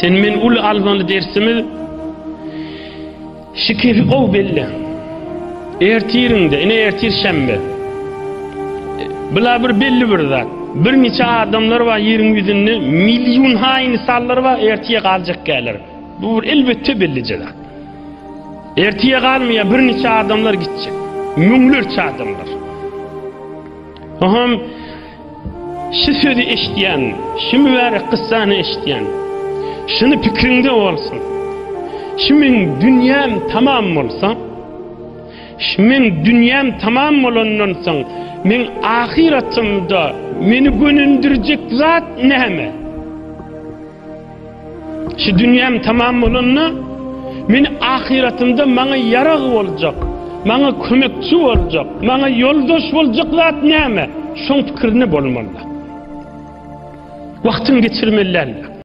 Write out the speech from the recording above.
Sen men ul almalı dersimi şikefi o belli. Ertirinde, ine ertir şembe. Bula bir belli bir zat. Bir neçe adamlar var yerin yüzünde, milyon hain sallar var ertiye kalacak gelir. Bu elbette belli zat. Ertiye kalmaya bir neçe adamlar gidecek. Münglerçe adamlar. Aham şu sözü eşitleyen, şu mübarek kıssanı eşitleyen, şunu fikrinde olsun. Şimdi dünyam tamam olsa, şimdi dünyam tamam olandan sonra, men ahiretimde beni gönündürecek zat neme? Şu dünyam tamam olandan, men ahiretimde bana yarak olacak, bana kömekçi olacak, bana yoldaş olacak zat neme? Şun fikrini bolmalı. Vaktin geçirmeliler.